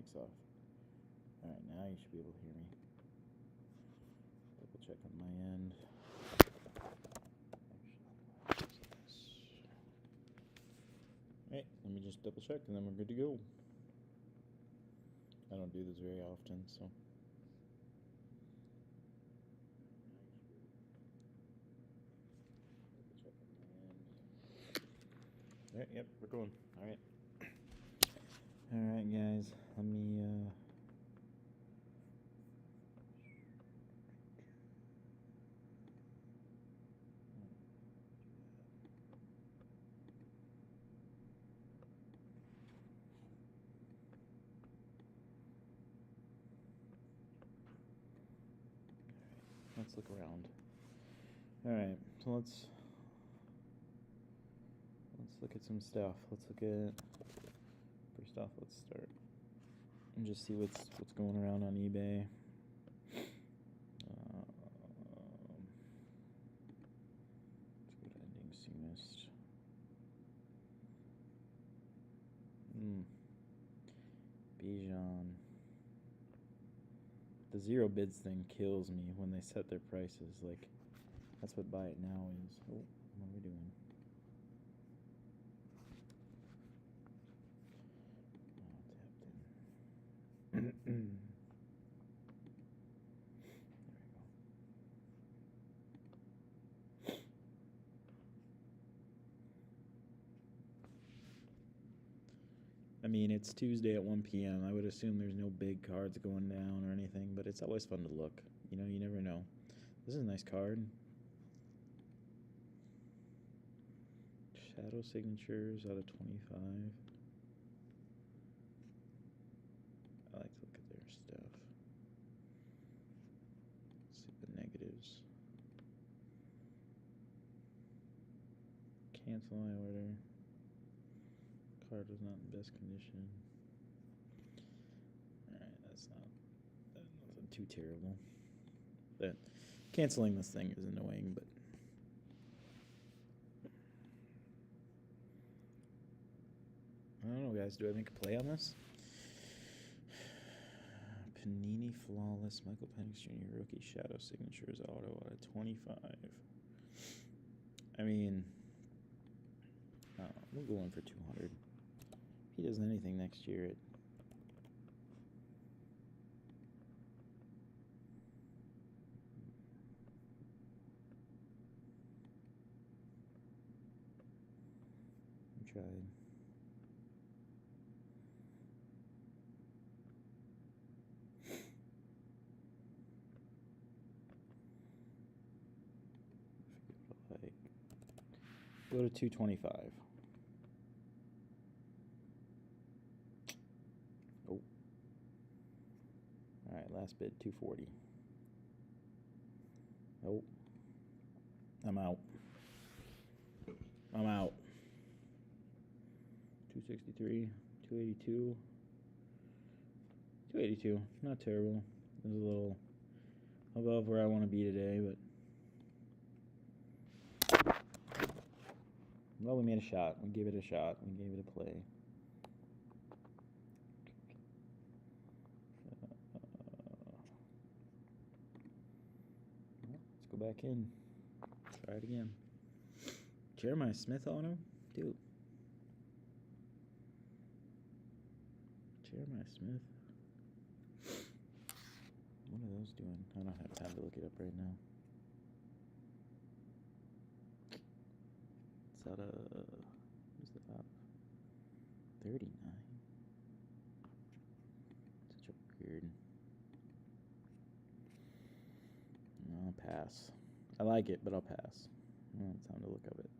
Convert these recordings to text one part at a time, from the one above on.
mic's off. Alright, now you should be able to hear me. Double check on my end. Alright, let me just double check and then we're good to go. I don't do this very often, so. Alright, yep, we're going. Alright. Alright, guys, let me, let's look around. Alright, so let's look at some stuff. Let's look at, first off, let's start and just see what's going around on eBay. Let's go to ending soonest. Bijan. The zero bids thing kills me when they set their prices. Like, that's what buy it now is. Oh, what are we doing? Oh, tapped in. There we go. I mean, it's Tuesday at 1 p.m. I would assume there's no big cards going down or anything, but it's always fun to look. You know, you never know. This is a nice card. Shadow signatures out of 25. I like to look at their stuff. Let's see the negatives. Cancel my order. Card was not in best condition. Alright, that's nothing too terrible. But canceling this thing is annoying, but I don't know, guys. Do I make a play on this? Panini Flawless, Michael Penix Jr. Rookie Shadow Signatures Auto out of 25. I mean, we'll go in for 200. If he does anything next year, I tried. Like, go to 225. Oh. Alright, last bid, 240. Nope. I'm out. 263, 282. 282, not terrible. It was a little above where I want to be today, but well, we made a shot. We gave it a shot. We gave it a play. Let's go back in. Try it again. Jeremiah Smith auto? Dude. Jeremiah Smith? What are those doing? I don't have time to look it up right now. It's out of, who's the top? 39. Such a weird. No, I'll pass. I like it, but I'll pass. I don't have time to look up it.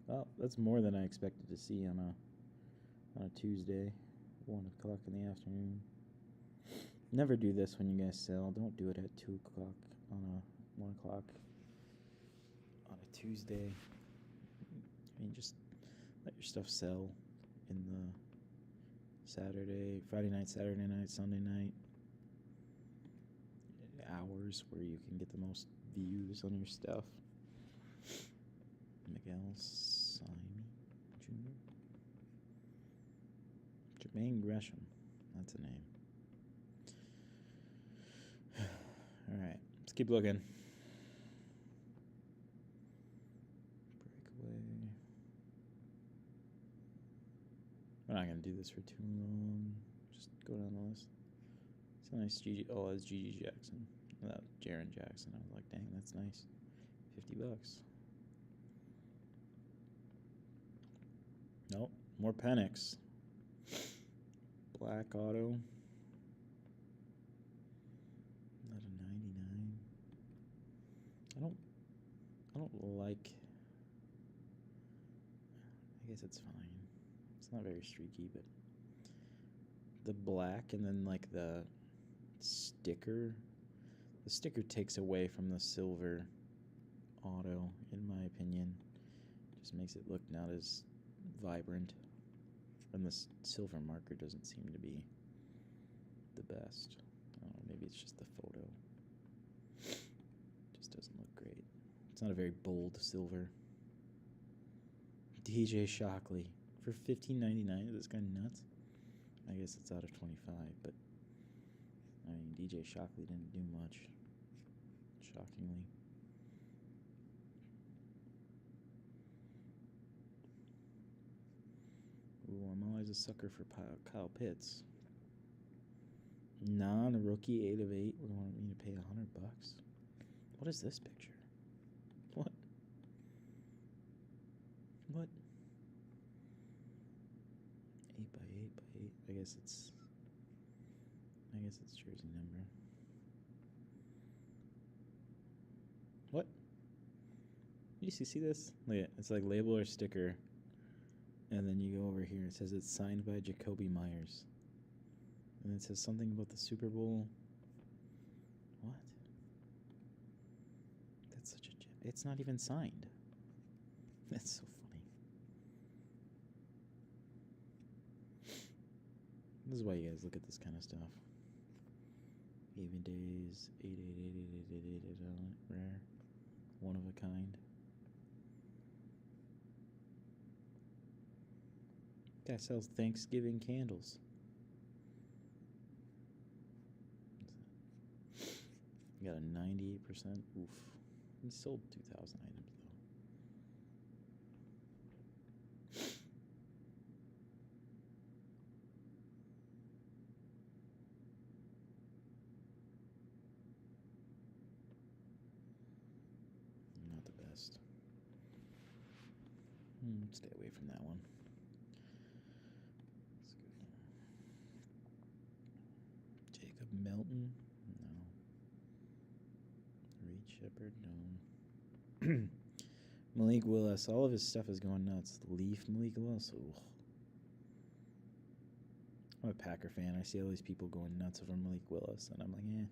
Well, that's more than I expected to see on a Tuesday, 1 o'clock in the afternoon. Never do this when you guys sell. Don't do it at 2 o'clock on a 1 o'clock on a Tuesday. I mean, just let your stuff sell in the Friday night, Saturday night, Sunday night hours where you can get the most views on your stuff. Miguel Simon Jr. Maine Gresham. That's a name. Alright, let's keep looking. Breakaway. We're not going to do this for too long. Just go down the list. It's a nice GG. Oh, that's GG Jackson. Without Jaron Jackson. I was like, dang, that's nice. $50. Nope. More Penix. Black auto. Not a 99. I don't like. I guess it's fine. It's not very streaky, but the black and then like the sticker takes away from the silver auto, in my opinion. Just makes it look not as vibrant. And the silver marker doesn't seem to be the best. I don't know, maybe it's just the photo. Just doesn't look great. It's not a very bold silver. DJ Shockley for $15.99. Is this guy nuts? I guess it's out of 25, but I mean, DJ Shockley didn't do much. Shockingly. Ooh, I'm always a sucker for Kyle Pitts. Non-rookie 8 of 8. We want me to pay $100. What is this picture? What? What? 8 by 8 by 8. I guess it's jersey number. What? You see this? Look at it. It's like label or sticker. And then you go over here. It says it's signed by Jacoby Myers. And it says something about the Super Bowl. What? That's such a... It's not even signed. That's so funny. This is why you guys look at this kind of stuff. Even days, 8888888, rare. One of a kind. Guy sells Thanksgiving candles. You got a 98%. Oof. He sold 2,000 items though. Not the best. Stay away from that one. Jacob Melton? No. Reed Shepard? No. Malik Willis. All of his stuff is going nuts. Leaf Malik Willis? Ugh. I'm a Packer fan. I see all these people going nuts over Malik Willis, and I'm like, eh.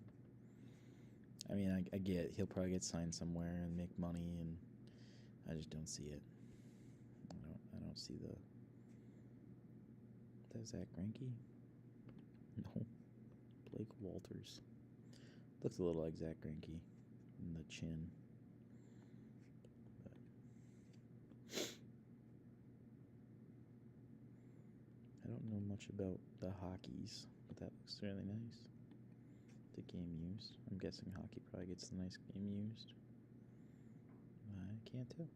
I mean, I get he'll probably get signed somewhere and make money, and I just don't see it. I don't see the... Is that Zach Greinke? No. Blake Walters. Looks a little like Zach Greinke in the chin. But I don't know much about the hockeys, but that looks really nice. The game used. I'm guessing hockey probably gets the nice game used. I can't tell.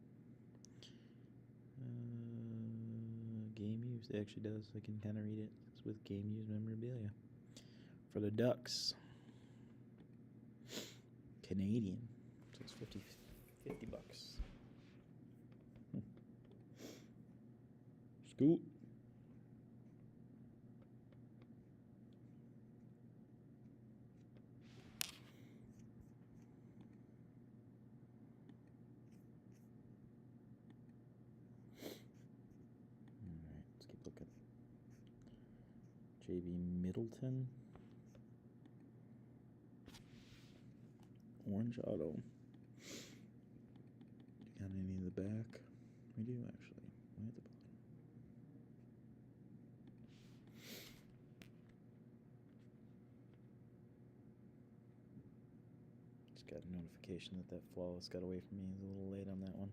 Game used. It actually does. I can kind of read it. It's with game used memorabilia. For the Ducks. Canadian. So it's $50. Scoot. Alright, let's keep looking. JB Middleton. Orange auto. Got any in the back? We do actually. Way at the bottom. Just got a notification that flawless got away from me. I was a little late on that one.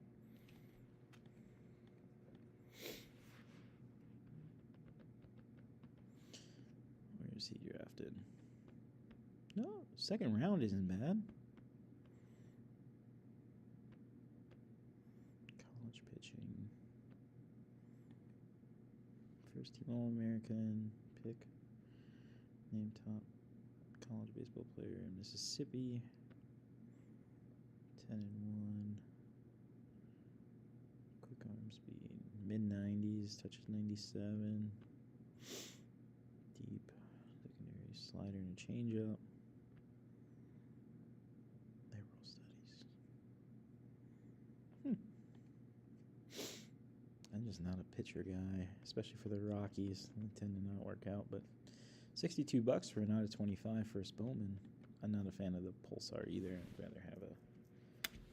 drafted. No, second round isn't bad. College pitching. First team All-American pick. Name top college baseball player in Mississippi. 10-1. Quick arm speed. Mid-90s. Touches 97. Deep. Secondary slider and a changeup. Liberal studies. I'm just not a pitcher guy, especially for the Rockies. They tend to not work out, but $62 for an out of 25 first Bowman. I'm not a fan of the Pulsar either. I'd rather have a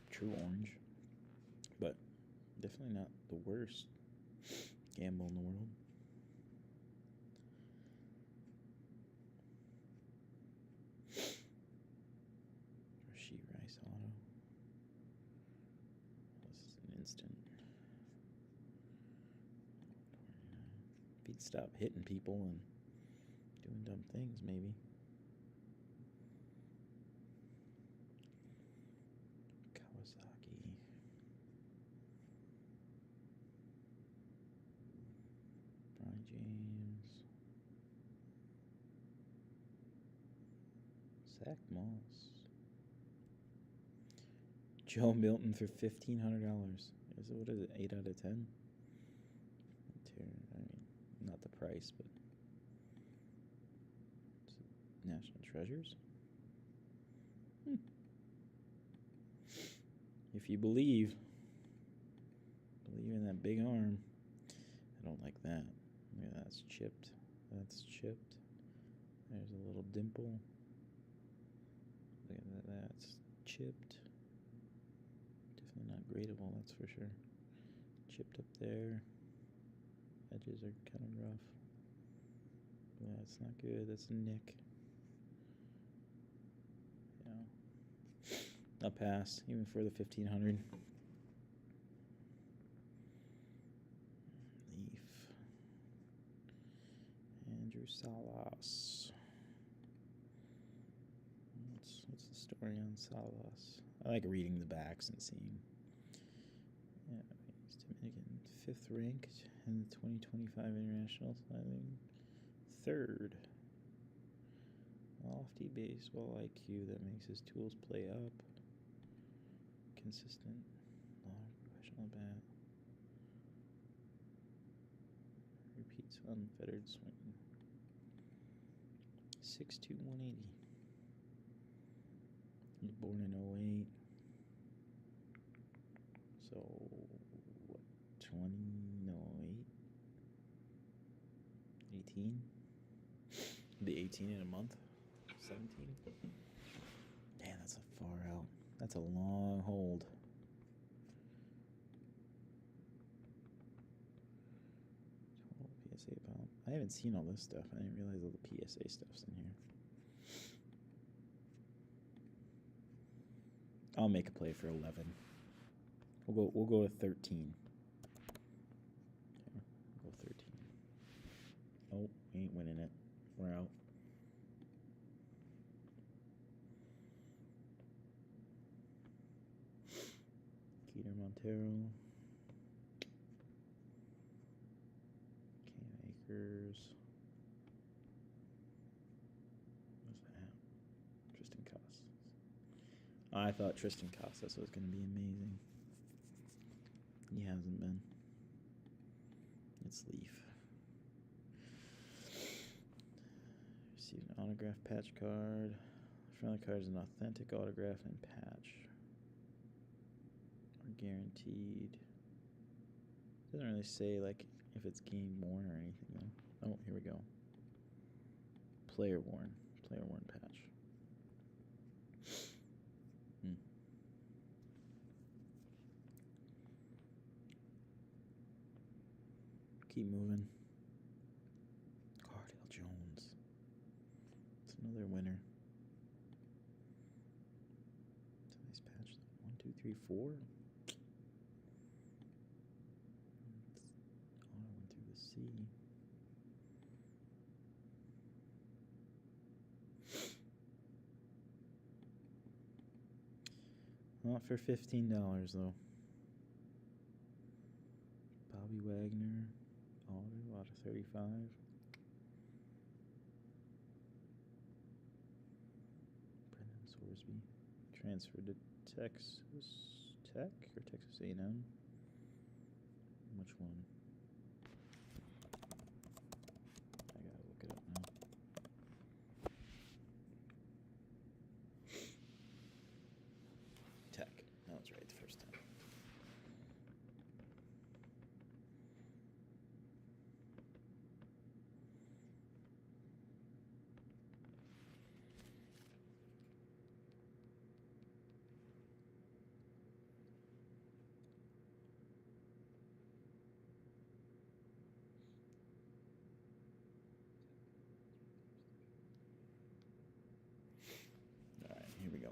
true orange, but definitely not the worst gamble in the world. Rasheed Rice auto. This is an instant. If he'd stop hitting people and doing dumb things, maybe. Kawasaki. Bronny James. Zach Moss. Joe Milton for $1,500. What is it? 8 out of 10. I mean, not the price, but National Treasures. If you believe in that big arm. I don't like that. Look at that, that's chipped. That's chipped. There's a little dimple. Look at that, that's chipped. Definitely not gradable, that's for sure. Chipped up there. Edges are kind of rough. Yeah, it's not good. That's a nick. Yeah. I'll pass, even for the 1,500. Leaf. Andrew Salas. What's the story on Salas? I like reading the backs and seeing. Yeah, he's Dominican, 5th ranked in the 2025 International, I think 3rd. Lofty baseball IQ that makes his tools play up. Consistent, long professional bat. Repeats unfettered swing. 6'2", 180. He was born in 08. So, what, 20, no, 8? 18? He'll be 18 in a month? 17? Man, that's a far out. That's a long hold. PSA pop. I haven't seen all this stuff. I didn't realize all the PSA stuff's in here. I'll make a play for 11. We'll go with 13. Okay, we'll go 13. Oh, we ain't winning it. We're out. Keter Montero. Cam Akers. What's that? Tristan Casas. I thought Tristan Casas was going to be amazing. He hasn't been. It's Leaf. Received an autograph patch card. The front of the card is an authentic autograph and patch. Guaranteed. Doesn't really say like if it's game worn or anything though. Oh, here we go. Player worn patch. Keep moving. Cardale Jones. It's another winner. It's a nice patch. 1, 2, 3, 4. Auto went through the C. Not for $15 though. Bobby Wagner, auto out of 35. Brendan Sorsby, transferred to Texas Tech or Texas A&M. Which one? I gotta look it up now. Tech. That was right the first time. All right, here we go.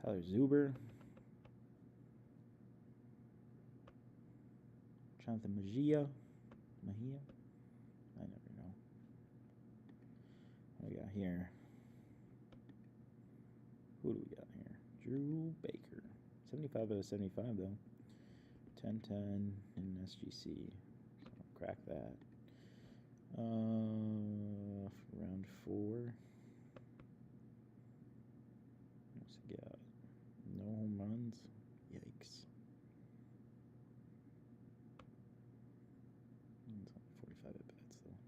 Tyler Zuber. Jonathan Mejia. I never know. What do we got here? Who do we got here? Drew Baker. 75 out of 75, though. 10-10 in SGC. So crack that. Round 4. What's he got? No home runs? Yikes. It's only 45 at bats, though.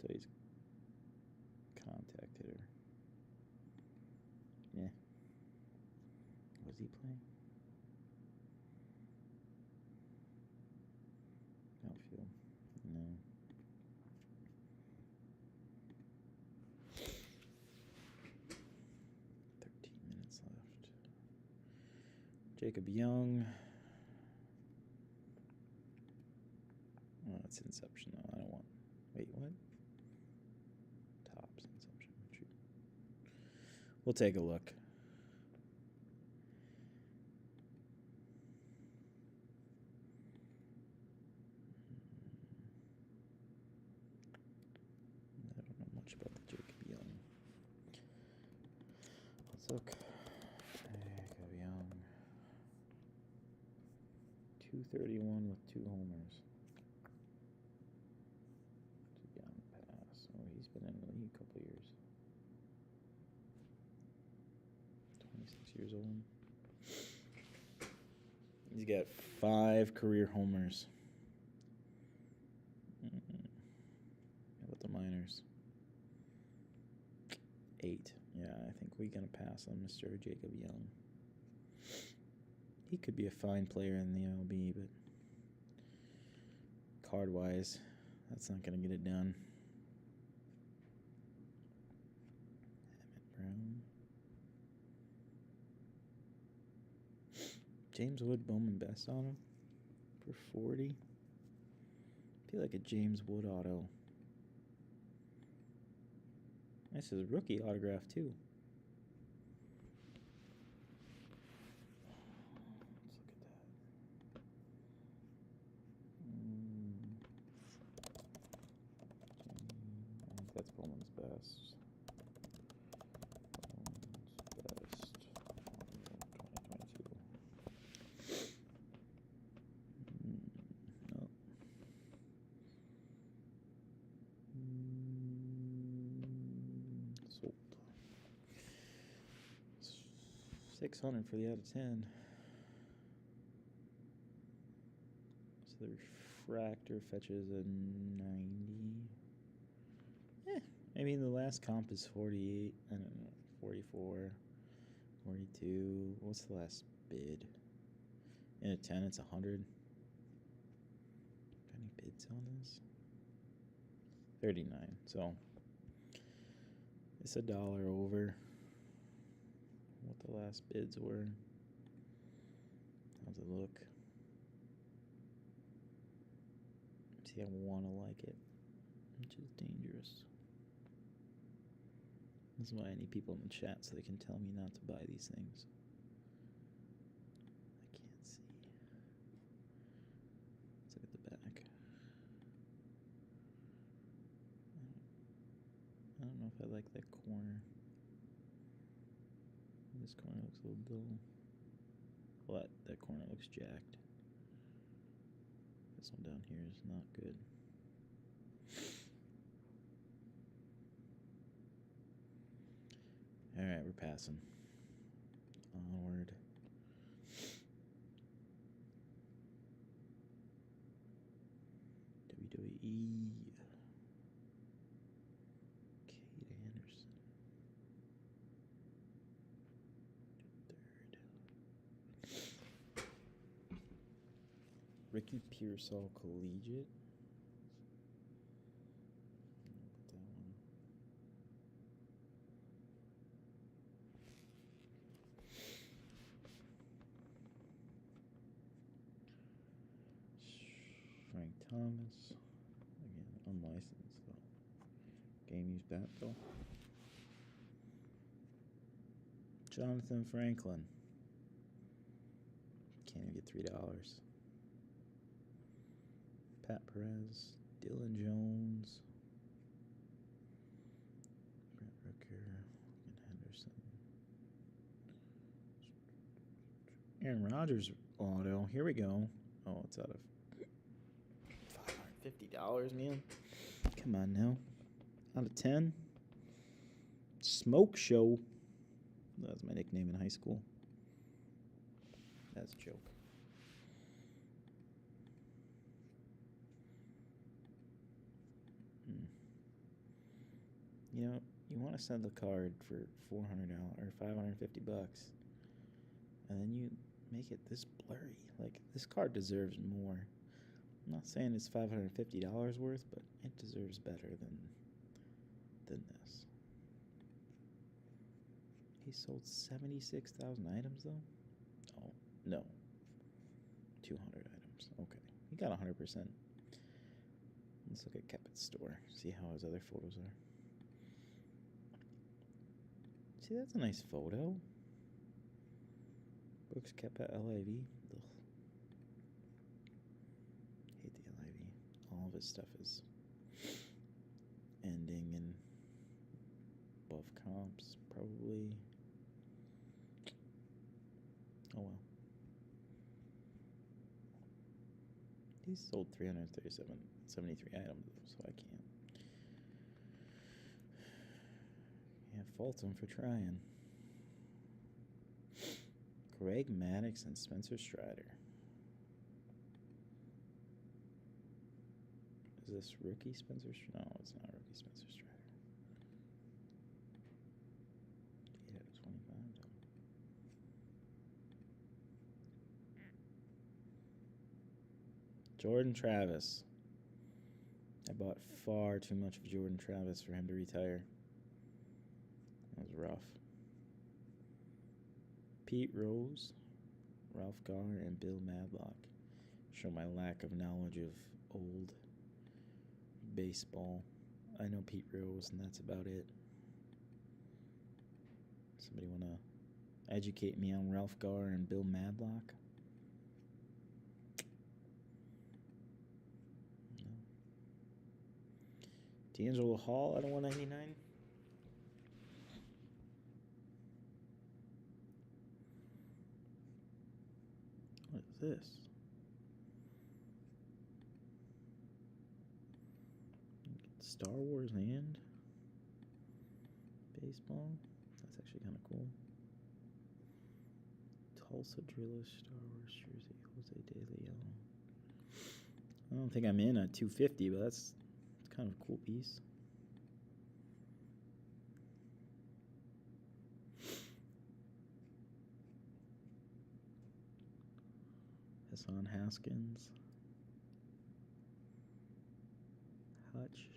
So he's contact hitter. Yeah. Was he playing? Outfield. No. Minutes left. Jacob Young. Oh, it's Inception though. I don't want. Wait, what? Tops Inception. Shoot. We'll take a look. I don't know much about the Jacob Young. Let's look. Jacob Young. 231 with 2 homers. Young pass. Oh, he's been in the league a couple years. 26 years old. He's got 5 career homers. How about the minors? 8. Yeah, I think we're going to pass on Mr. Jacob Young. He could be a fine player in the MLB, but card-wise, that's not going to get it done. Emmett Brown. James Wood Bowman Best on him for 40. I feel like a James Wood auto. This is a rookie autograph too. Let's look at that. I think that's Bowman's Best. Bowman's Best 2022. No. 600 for the out of 10. So the refractor fetches a 90. I mean, the last comp is 48. I don't know, 44, 42. What's the last bid? In a 10, it's 100. Any bids on this? 39. So it's $1 over what the last bids were. How's it look? See, I want to like it, which is dangerous. This is why I need people in the chat so they can tell me not to buy these things. I can't see. I like that corner. This corner looks a little dull. Well, that corner looks jacked. This one down here is not good. Alright, we're passing. Onward. WWE. Kate Anderson. Third. Ricky Pearsall Collegiate. Put that one. Frank Thomas. Again, unlicensed though. Game used bat though. Jonathan Franklin. Can't even get $3. Pat Perez. Dylan Jones. Brent Rooker. And Henderson. Aaron Rodgers auto. Here we go. Oh, it's out of $550, man. Come on now. Out of 10. Smoke Show. That was my nickname in high school. That's a joke. You know, you want to send the card for $400 or $550, and then you make it this blurry. Like, this card deserves more. I'm not saying it's $550 worth, but it deserves better than this. He sold 76,000 items, though? Oh, no. 200 items. Okay. He got 100%. Let's look at Keppett's store. See how his other photos are. See, that's a nice photo. Brooks Koepka LIV. Ugh. Hate the LIV. All of his stuff is ending in above comps, probably. Oh well. He sold 73 items, so I can't fault him for trying. Greg Maddux and Spencer Strider. Is this rookie Spencer Strider? No, it's not rookie Spencer Strider. 8 out of 25 though. Jordan Travis. I bought far too much of Jordan Travis for him to retire. That was rough. Pete Rose, Ralph Garr, and Bill Madlock show my lack of knowledge of old baseball. I know Pete Rose, and that's about it. Somebody want to educate me on Ralph Garr and Bill Madlock? No. D'Angelo Hall out of 199. What is this? Star Wars and baseball. That's actually kind of cool. Tulsa Drillers, Star Wars jersey, Jose De Leon. I don't think I'm in at 250, but that's kind of a cool piece. Hassan Haskins. Hutch.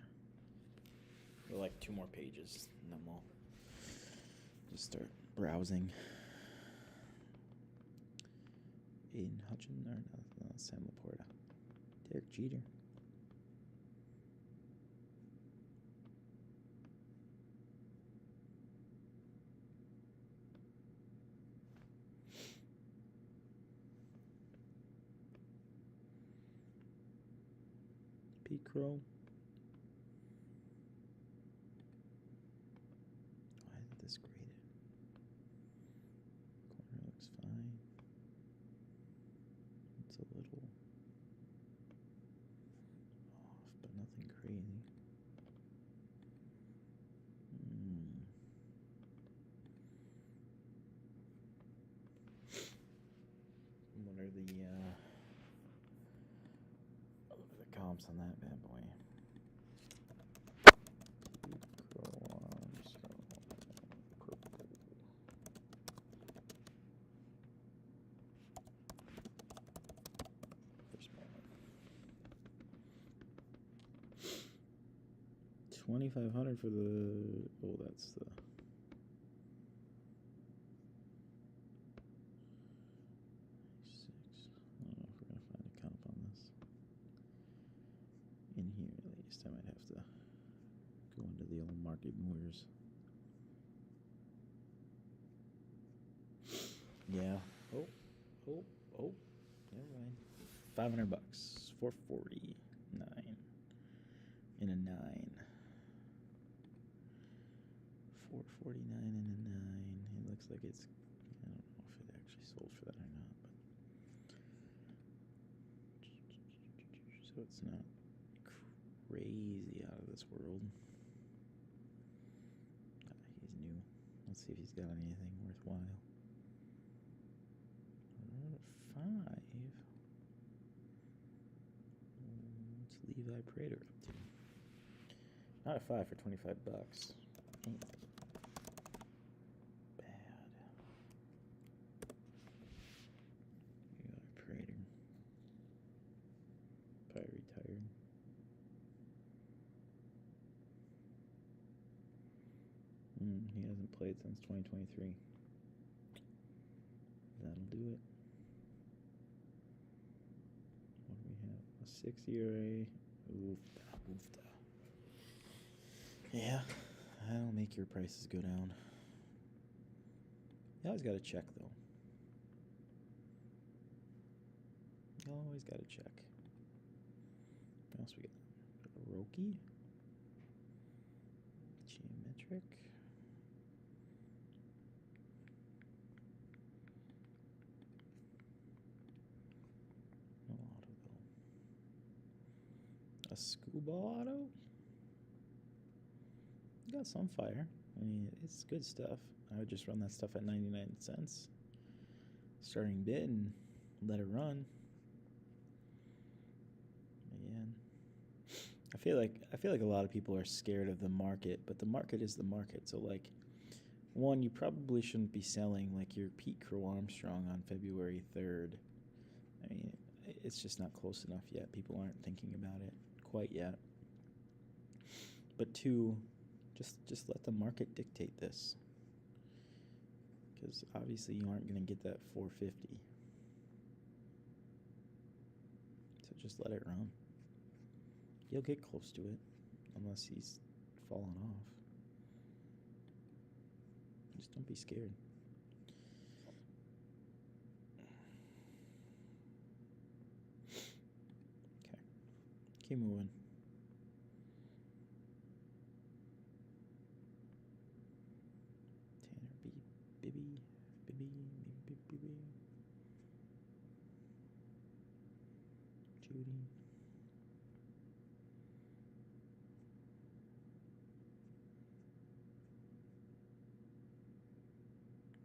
We're like 2 more pages, and then we'll just start browsing. Aiden Hutchin, or no, Sam Laporta. Derek Jeter. Pete Crow. It's a little off, but nothing crazy. What are the comps on that bad boy? Purple. 2,500 for the. Oh, that's the. Six. I don't know if we're gonna find a comp on this. In here, at least, I might have to go into the old market movers. Yeah. Oh. Never mind. $500. 449. In a 9. 449 and a 9. It looks like it's. I don't know if it actually sold for that or not, but so it's not crazy out of this world. He's new. Let's see if he's got anything worthwhile. 5. What's Levi Prater up to? Not a 5 for $25. Ain't bad. Levi Prater. Probably retired. He hasn't played since 2023. That'll do it. What do we have? A 6 ERA. Oofda. Yeah, that'll make your prices go down. You always gotta check, though. You always gotta check. What else we got? Roki? Geometric? No auto, though. A scuba auto? Got some fire. I mean, it's good stuff. I would just run that stuff at 99 cents. Starting bid and let it run. Again, I feel like a lot of people are scared of the market, but the market is the market. So like, one, you probably shouldn't be selling like your Pete Crow Armstrong on February 3rd. I mean, it's just not close enough yet. People aren't thinking about it quite yet. But two, just let the market dictate this, because obviously you aren't going to get that 450. So just let it run. You'll get close to it, unless he's fallen off. Just don't be scared. Okay, keep moving. Bibby. Judy.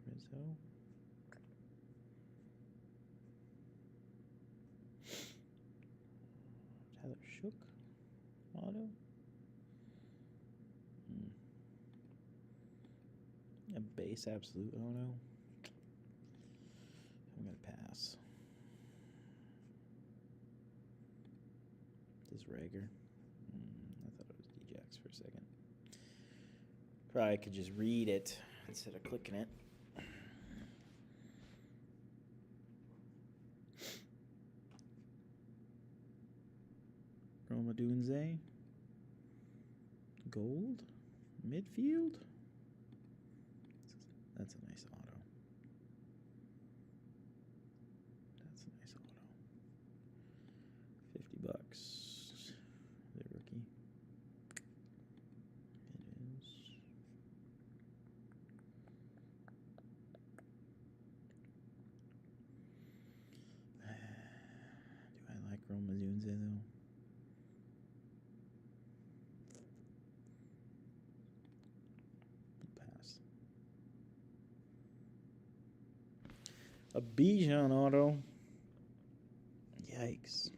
Rizzo. Tyler Shook. Auto. A base absolute auto. I'm going to pass. This Rager. I thought it was Djax for a second. Probably could just read it instead of clicking it. Roma Dunze. Gold. Midfield. That's a nice auto. That's a nice auto. $50. The rookie. It is. Wednesday, though. Pass. A Bijan auto. Yikes.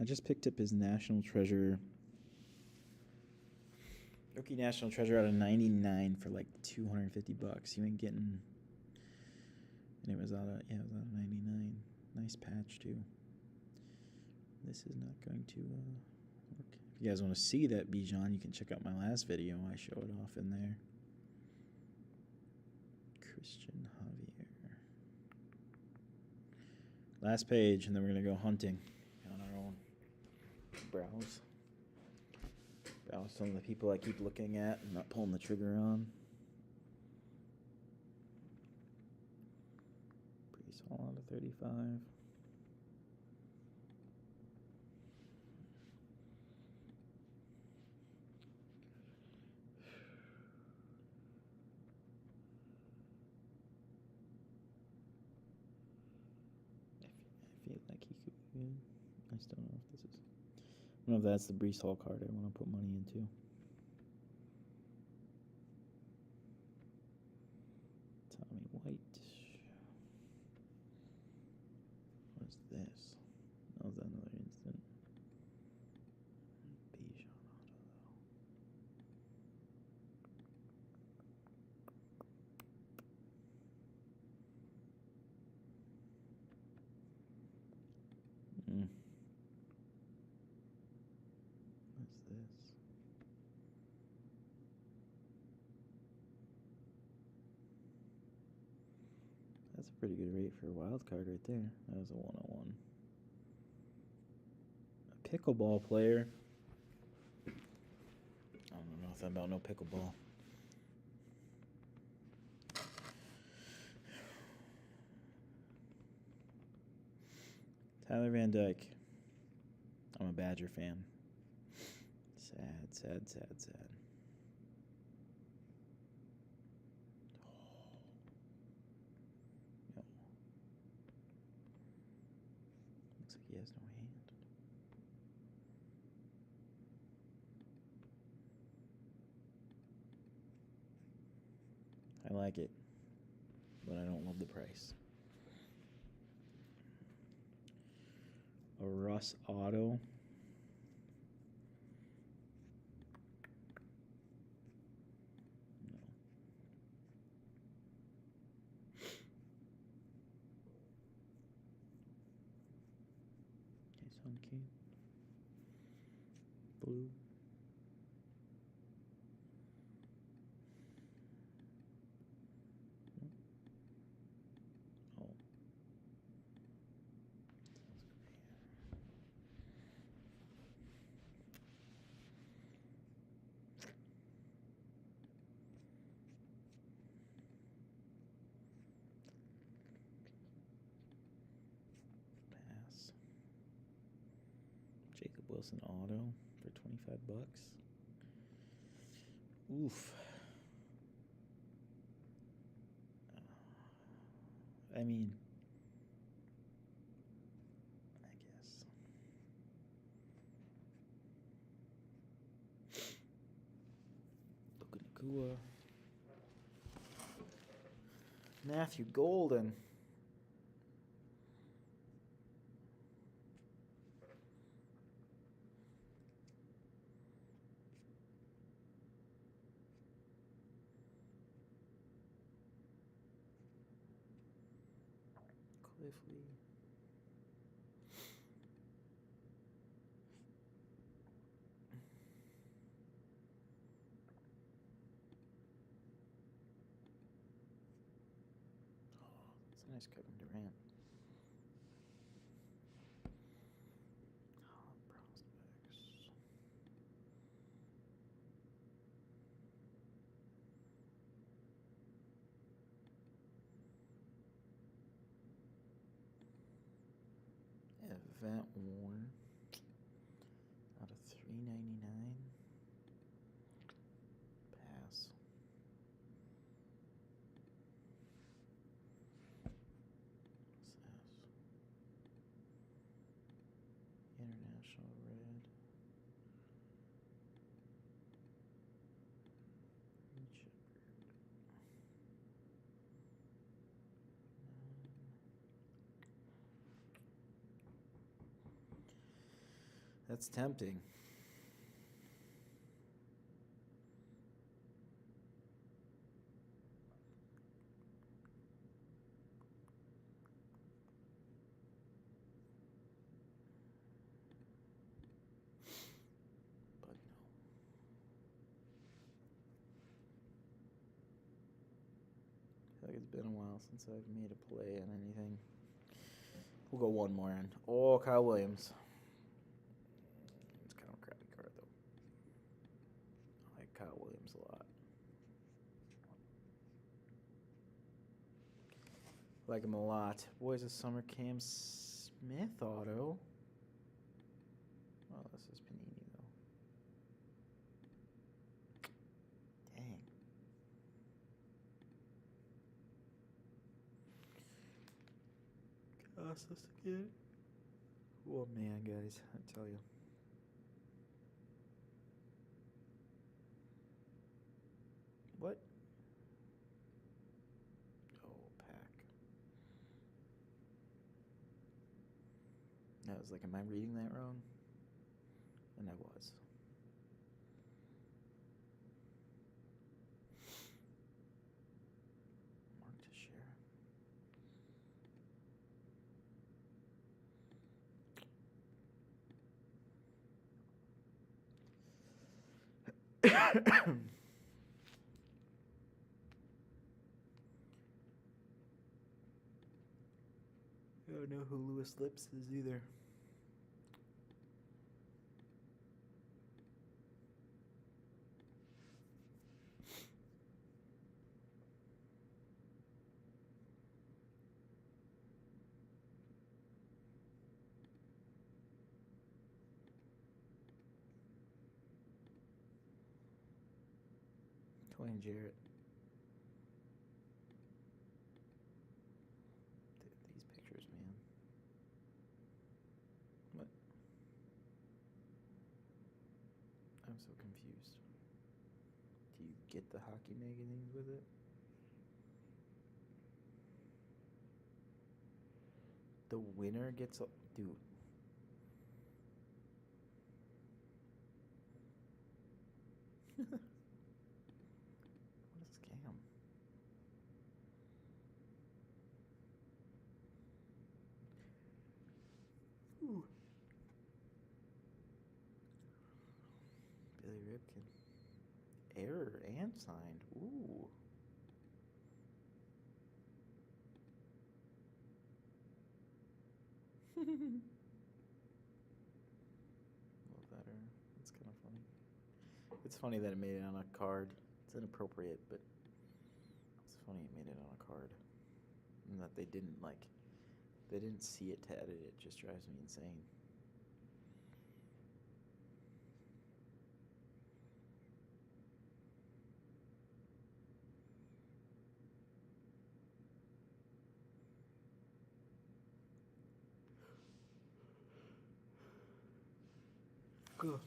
I just picked up his National Treasure. Rookie National Treasure out of 99 for like $250. You ain't getting. And it was out of 99. Nice patch too. This is not going to work. If you guys want to see that Bijan, you can check out my last video. I show it off in there. Christian Javier. Last page, and then we're gonna go hunting on our own. Browse some of the people I keep looking at and not pulling the trigger on. Priest Hall out of 35. I feel like he could be good. I still don't know if this is. I don't know if that's the Brees Hall card I want to put money into. Tommy White. What's this? That was another instant. Bijan auto. What's this? That's a pretty good rate for a wild card right there. That was a 101. A pickleball player. I don't know nothing about no pickleball. Tyler Van Dyke. I'm a Badger fan. Sad. No. Looks like he has no hand. I like it, but I don't love the price. A Russ auto. Sun King. Blue. Oh. Pass. Jacob Wilson auto for $25. Oof. I mean, I guess. Nakua. Matthew Golden. Cliffley. Oh, that's a nice Kevin Durant. Oh, prospects. Event Warren out of $3.99. Pass. What's this? National Red. Reed Shepherd. That's tempting. But no. I feel like it's been a while since I've made a play on anything. We'll go one more in. Oh, Kyle Williams. It's kind of a crappy card, though. I like Kyle Williams a lot. Like him a lot. Boys of Summer, Cam Smith auto. Oh, this is Panini, though. Dang. Cost us again. Oh, man, guys. I tell you. What? Oh, pack. I was like, am I reading that wrong? And I was. Mark to share. I don't know who Lewis Lips is either. Dwayne Jarrett. These pictures, man. What? I'm so confused. Do you get the hockey magazines with it? The winner gets a... Dude. What a scam. Ooh. Billy Ripken. Error and signed. Ooh. A little better. That's kind of funny. It's funny that it made it on a card. It's inappropriate, but it's funny it made it on a card. And that they didn't, like, they didn't see it to edit it. Just drives me insane. Cool.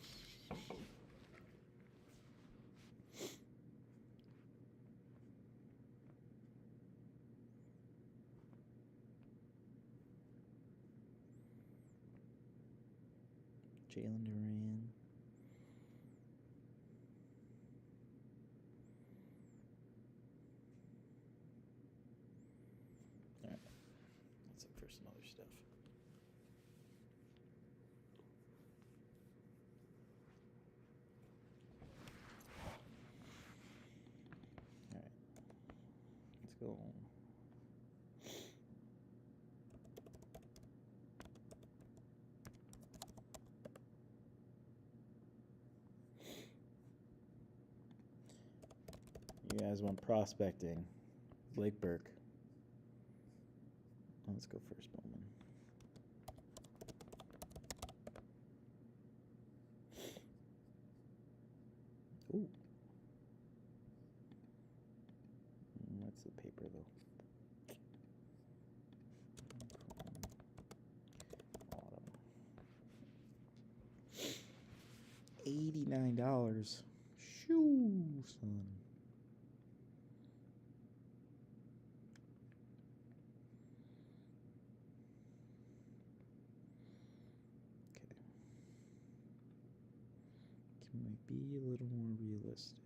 Jalen Duran. All right. Let's look for some other stuff. All right. Let's go. You guys went prospecting. Blake Burke. Let's go first, Bowman. Ooh. What's the paper, though? Autumn. $99. Shoo, son. Okay. Can we be a little more realistic?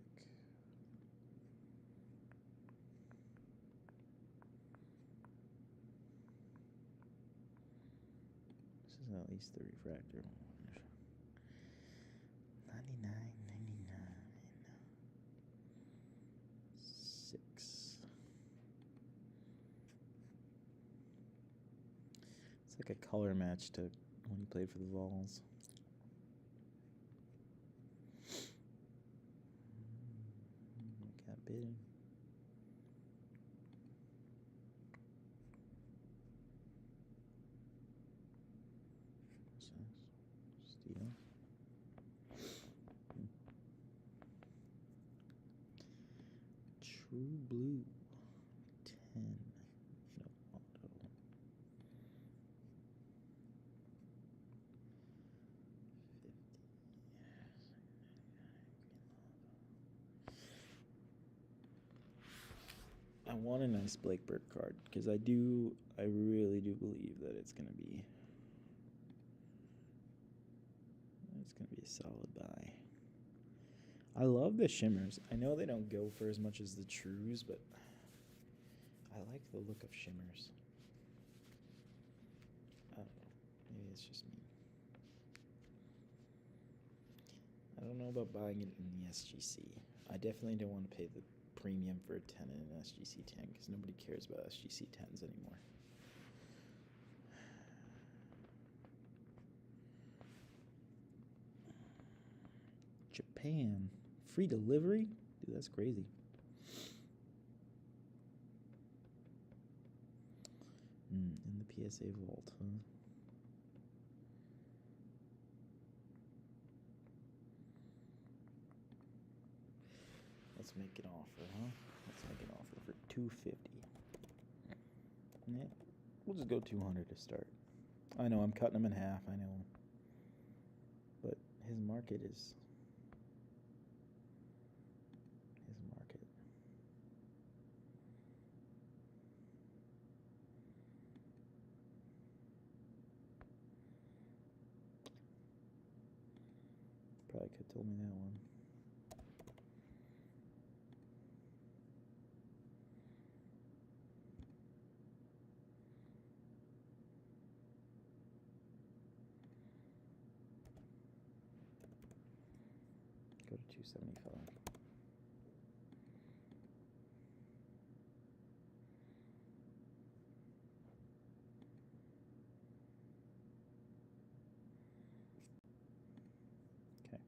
This is at least the refractor one. 99, 6. It's like a color match to when he played for the Vols. Got bid. Steal. True blue. 10. No auto. 50. I want a nice Blake Burke card because I really do believe that it's gonna be a solid buy. I love the shimmers. I know they don't go for as much as the trues, but I like the look of shimmers. I don't know. Maybe it's just me. I don't know about buying it in the SGC. I definitely don't want to pay the premium for a 10 in an SGC 10 because nobody cares about SGC 10s anymore. Japan. Free delivery? Dude, that's crazy. In the PSA vault, huh? Let's make an offer, huh? Let's make an offer for $250. Yeah, we'll just go $200 to start. I know I'm cutting him in half. I know, but his market is his market. Probably could have told me that one. Go to 275. Okay.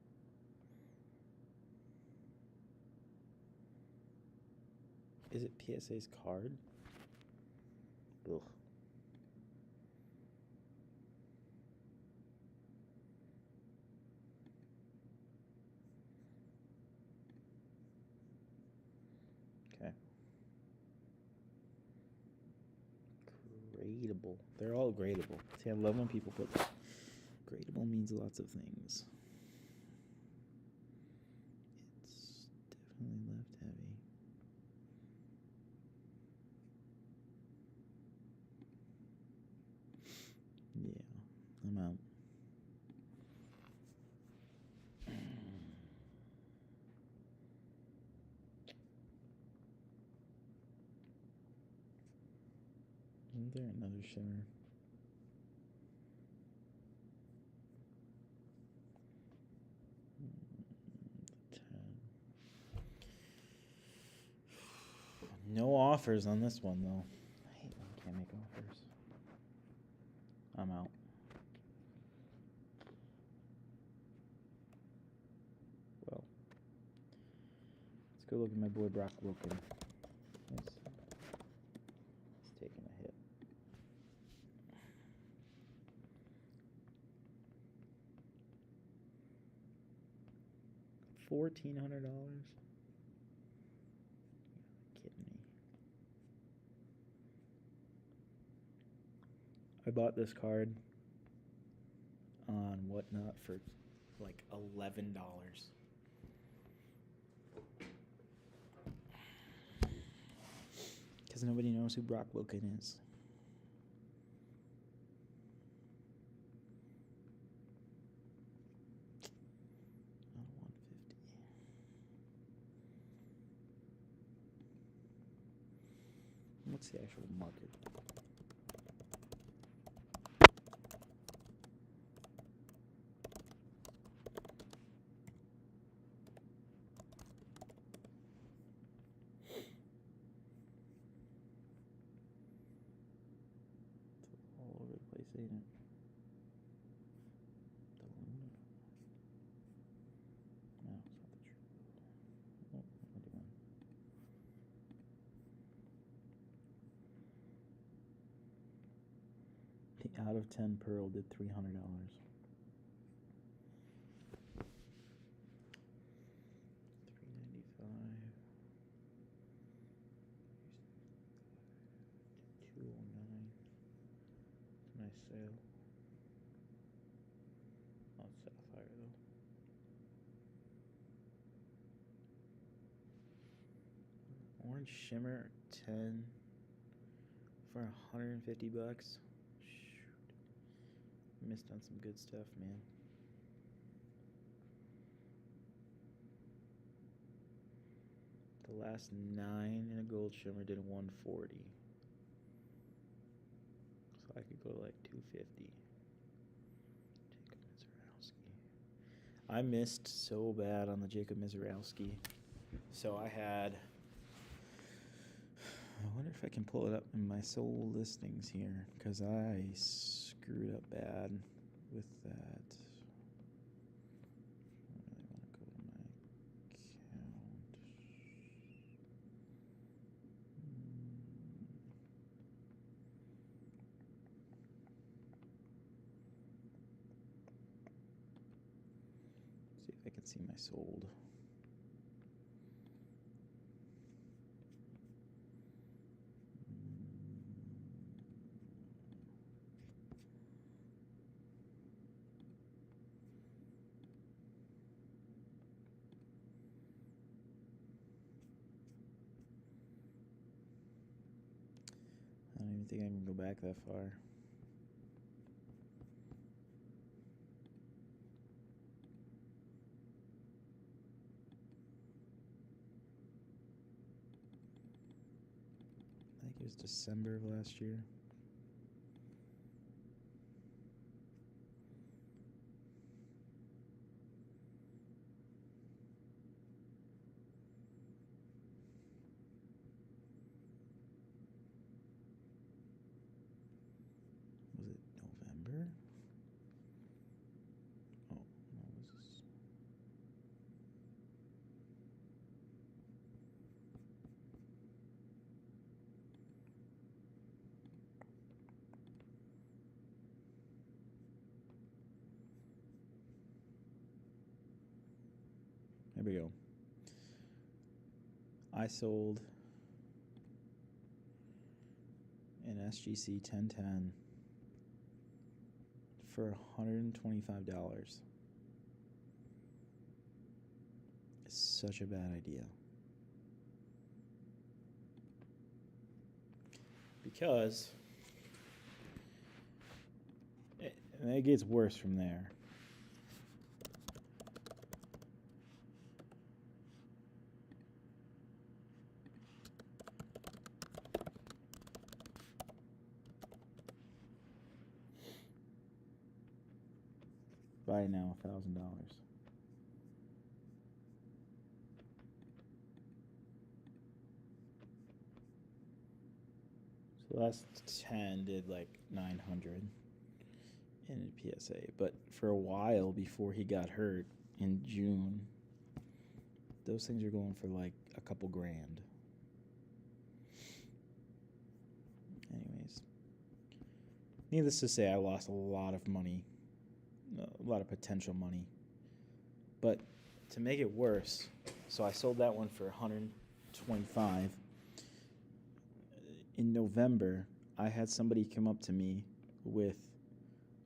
Is it PSA's card? Ugh. Okay. Gradable. They're all gradable. See, I love when people put that. Gradable means lots of things. It's definitely left heavy. Yeah, I'm out. Isn't there another shimmer? The 10. No offers on this one, though. I hate when you can't make offers. I'm out. Well, let's go look at my boy Brock Wilken. He's taking a hit. $1,400? You're kidding me. I bought this card on Whatnot for like $11. Because nobody knows who Brock Wilken is. Not 150. What's the actual market? All over the place, ain't it? The Luna. No, it's not the truth. Oh, what am I doing? The out of 10 Pearl did $300. Nice sale. Oh, it's sapphire though. Orange shimmer 10 for $150. Shoot. Missed on some good stuff, man. The last 9 in a gold shimmer did 140. So I could go to like 250. Jacob Mizorowski. I missed so bad on the Jacob Mizorowski. So I wonder if I can pull it up in my sold listings here, because I screwed up bad with that. I really want to go to my account. See if I can see my sold. I don't even think I can go back that far. I think it was December of last year. Was it November? Oh, no, this is... There we go. I sold an SGC 1010 for $125. It's such a bad idea. Because it gets worse from there. Buy now $1,000. So the last 10 did like 900 in PSA, but for a while before he got hurt in June, those things are going for like a couple grand. Anyways, needless to say, I lost a lot of money, a lot of potential money. But to make it worse, so I sold that one for $125. In November, I had somebody come up to me with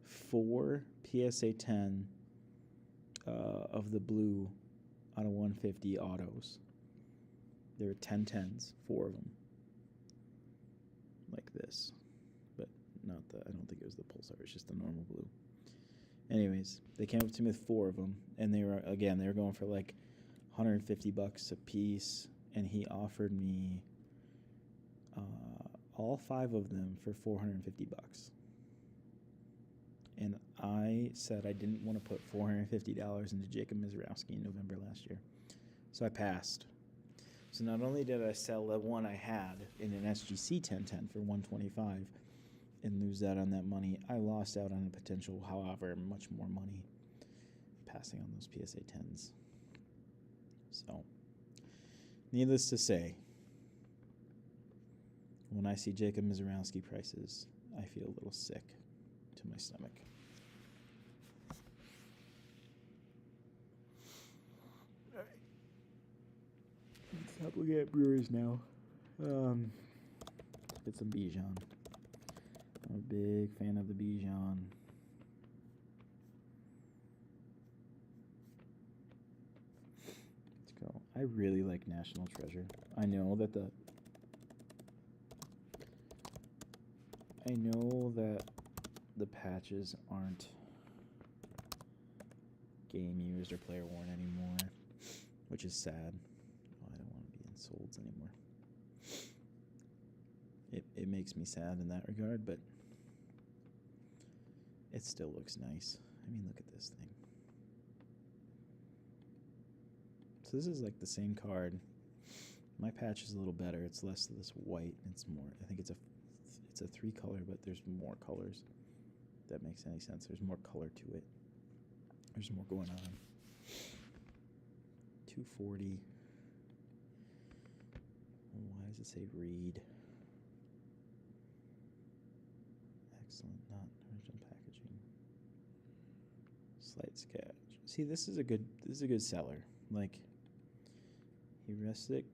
4 PSA 10 of the blue out of 150 autos. There were 1010s, 4 of them, like this, but not the. I don't think it was the Pulsar. It's just the normal blue. Anyways, they came up to me with 4 of them, and they were going for like $150 a piece, and he offered me all 5 of them for $450. And I said I didn't want to put $450 into Jacob Mizrowski in November last year, so I passed. So not only did I sell the one I had in an SGC 1010 for $125 and lose out on that money, I lost out on a potential, however, much more money passing on those PSA 10s. So, needless to say, when I see Jacob Mizrowski prices, I feel a little sick to my stomach. All right. Let's look at breweries now. Let's get some Bijan. I'm a big fan of the Bijan. Let's go. I really like National Treasure. I know that the patches aren't game used or player worn anymore, which is sad. Oh, I don't want to be in solds anymore. It makes me sad in that regard, but it still looks nice. I mean, look at this thing. So this is like the same card. My patch is a little better. It's less of this white. It's more, I think it's a 3 color, but there's more colors. If that makes any sense. There's more color to it. There's more going on. 240. Why does it say read? Excellent, not original packaging. Slight sketch. See, this is a good seller. Like, heuristic,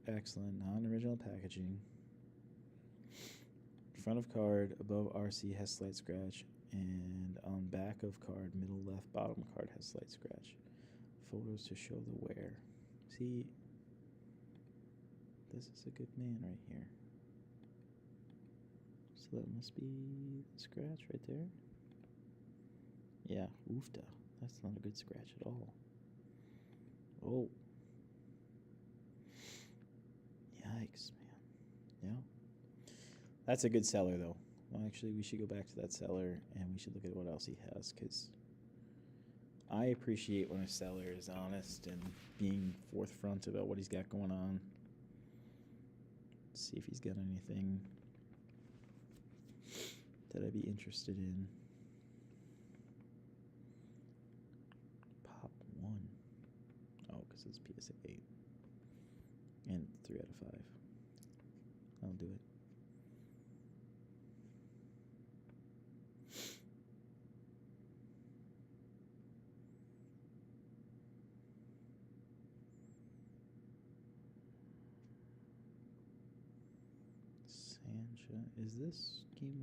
excellent, non-original packaging. Front of card, above RC has slight scratch, and on back of card, middle left, bottom card has slight scratch. Photos to show the wear. See, this is a good man right here. So that must be the scratch right there. Yeah, oofta. That's not a good scratch at all. Oh. Yikes, man. Yeah. That's a good seller, though. Well, actually, we should go back to that seller, and we should look at what else he has, because I appreciate when a seller is honest and being forthfront about what he's got going on. Let's see if he's got anything that I'd be interested in. Pop 1. Oh, because it's PSA 8. And 3 out of 5. I'll do it. Sancha. Is this game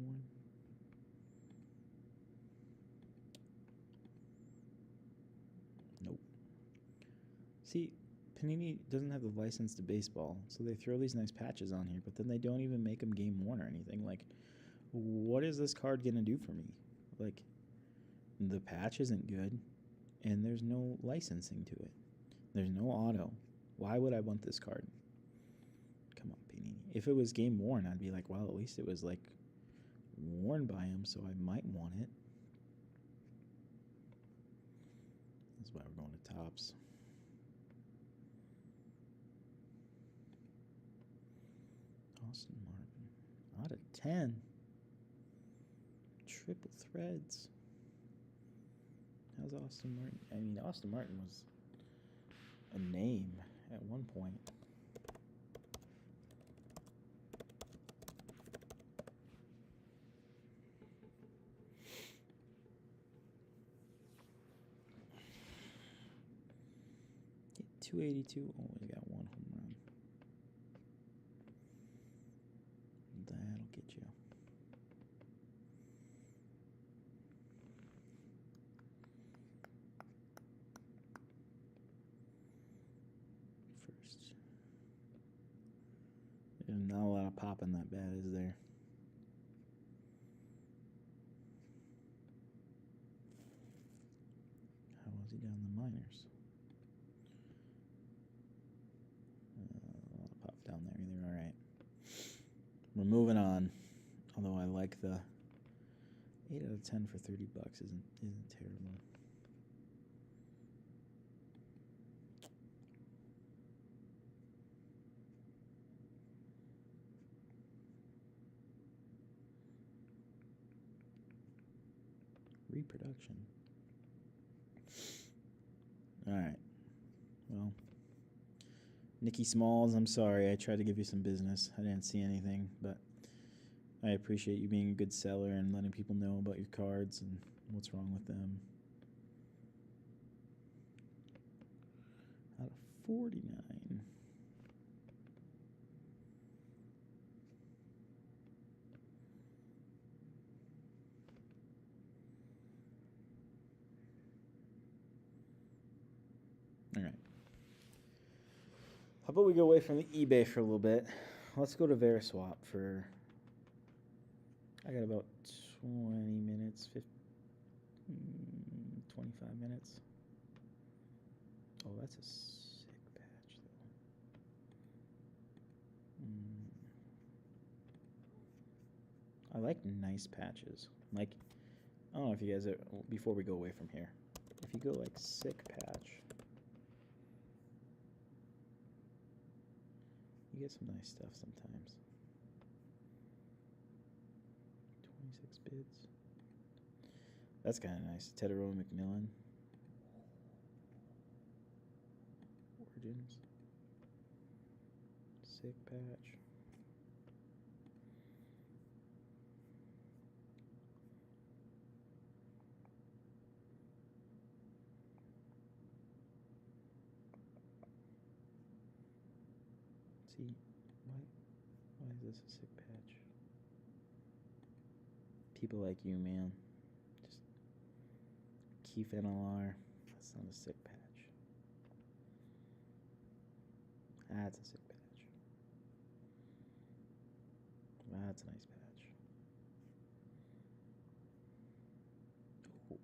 1? Nope. See, Panini doesn't have the license to baseball, so they throw these nice patches on here, but then they don't even make them game worn or anything. Like, what is this card going to do for me? Like, the patch isn't good, and there's no licensing to it. There's no auto. Why would I want this card? Come on, Panini. If it was game worn, I'd be like, well, at least it was, like, worn by him, so I might want it. That's why we're going to Topps. Austin Martin. Out of 10. Triple threads. How's Austin Martin? I mean, Austin Martin was a name at one point. Get 282. Oh, we got 1 home run. That'll get you. not popping that bad, is there? How was he down the minors? Pop down there either. All right. We're moving on. Although I like the 8 out of 10 for $30 isn't terrible. Reproduction. All right. Well, Nikki Smalls, I'm sorry. I tried to give you some business. I didn't see anything, but I appreciate you being a good seller and letting people know about your cards and what's wrong with them. Out of 49. All right. How about we go away from the eBay for a little bit? Let's go to Veriswap for... I got about 20 minutes, 25 minutes. Oh, that's a sick patch, though. I like nice patches. Like, I don't know if you guys are... Before we go away from here, if you go like sick patch, you get some nice stuff sometimes. 26 bids. That's kind of nice. Tedero McMillan. Origins. Sick patch. See, why is this a sick patch? People like you, man. Just Keith NLR. That's not a sick patch. That's a sick patch. That's a nice patch. Ooh.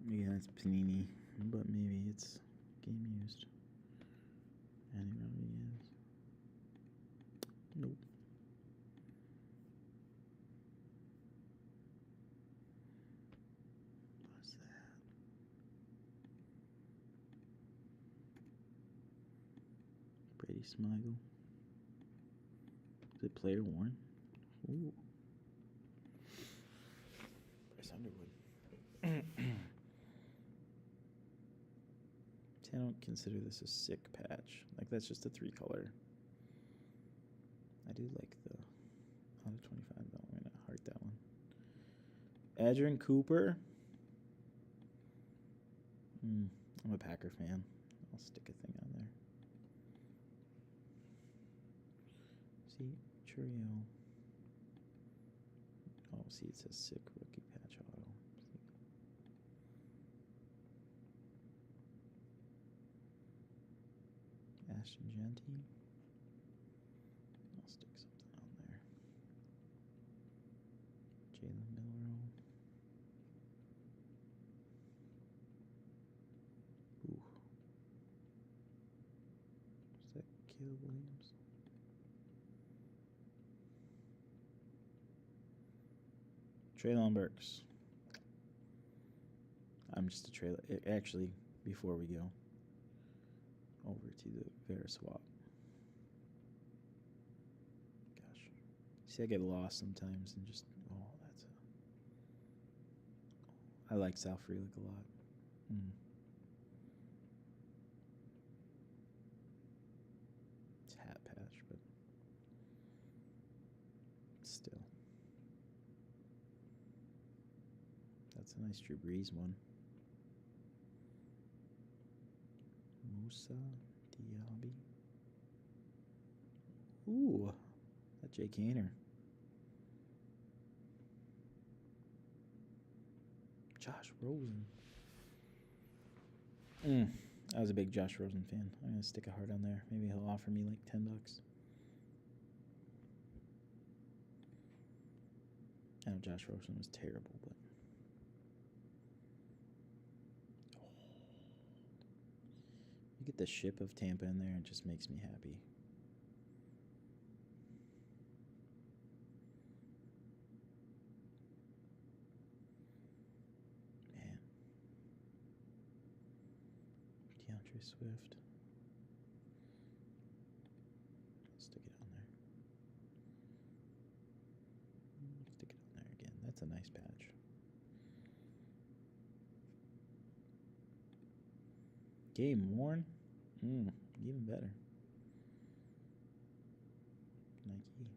Yeah, that's Panini, but maybe it's game used. Rodriguez. Nope. What's that? Brady Smigel. Is it player worn? Ooh. Bryce Underwood. See, I don't consider this a sick patch. Like, that's just a 3-color. I do like the out of 25, though. I'm going to heart that one. Adrian Cooper. I'm a Packer fan. I'll stick a thing on there. See, Churio. Oh, see, it says sick rookie patch auto. Ashton Genty. I'll stick something on there. Jalen Milrow. Ooh. Is that Caleb Williams? Traylon Burks. I'm just a trailer. Actually, before we go over to the Veriswap. Gosh. See, I get lost sometimes and just, that's a... I like South Freelick a lot. It's hat patch, but still. That's a nice Drew Brees one. Musa Diaby. Ooh, that Jake Hainer. Josh Rosen. I was a big Josh Rosen fan. I'm going to stick a heart on there. Maybe he'll offer me like $10. I know Josh Rosen was terrible, but you get the ship of Tampa in there, and it just makes me happy. Man. DeAndre Swift. Stick it on there. Stick it on there again. That's a nice patch. Game worn? Even better. Nike.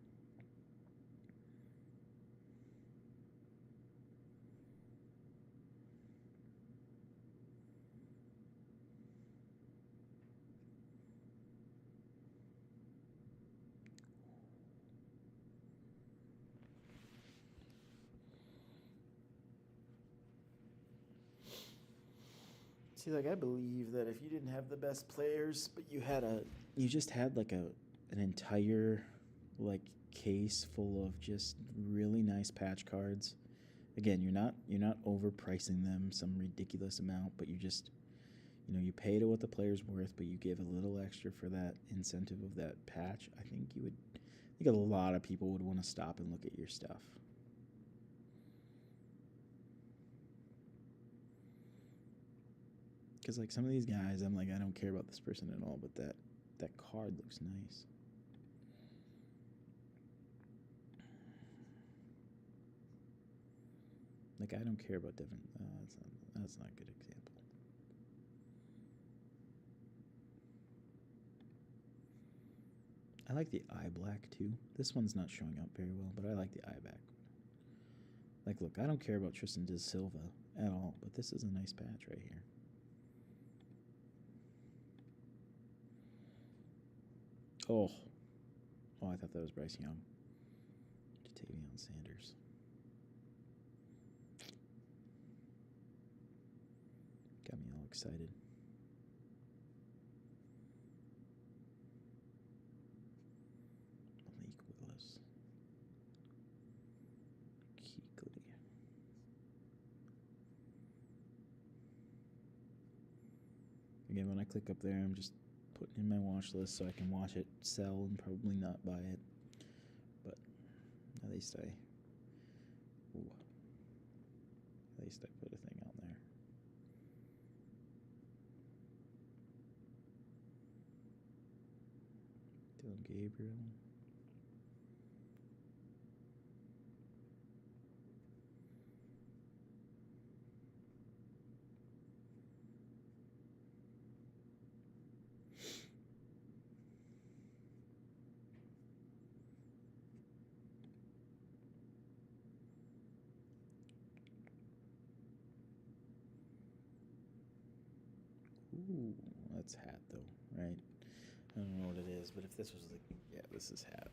See, like, I believe that if you didn't have the best players, but you just had like an entire like case full of just really nice patch cards. Again, you're not overpricing them some ridiculous amount, but you just, you pay to what the player's worth, but you give a little extra for that incentive of that patch. I think a lot of people would want to stop and look at your stuff. Because, like, some of these guys, I'm like, I don't care about this person at all, but that card looks nice. Like, I don't care about Devin. That's not a good example. I like the eye black, too. This one's not showing up very well, but I like the eye back. Like, look, I don't care about Tristan De Silva at all, but this is a nice patch right here. Oh, I thought that was Bryce Young. Jatavion Sanders. Got me all excited. Malik Willis. Kuechly. Again, when I click up there, I'm just putting in my watch list so I can watch it sell and probably not buy it. But at least I put a thing out there. Dylan Gabriel. Ooh, that's hat though, right? I don't know what it is, but if this was like, yeah, this is hat.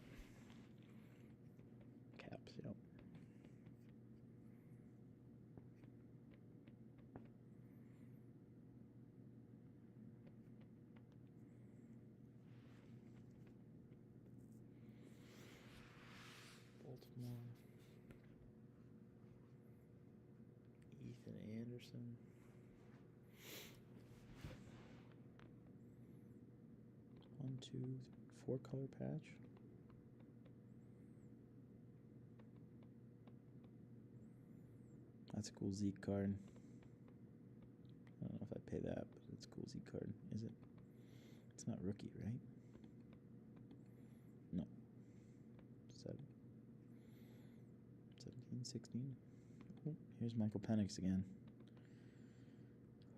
Caps, yep. Baltimore. Ethan Anderson. One, two, 4 color patch. That's a cool Zeke card. I don't know if I pay that, but it's a cool Zeke card. Is it? It's not rookie, right? No. 17, 16. Oh, here's Michael Penix again.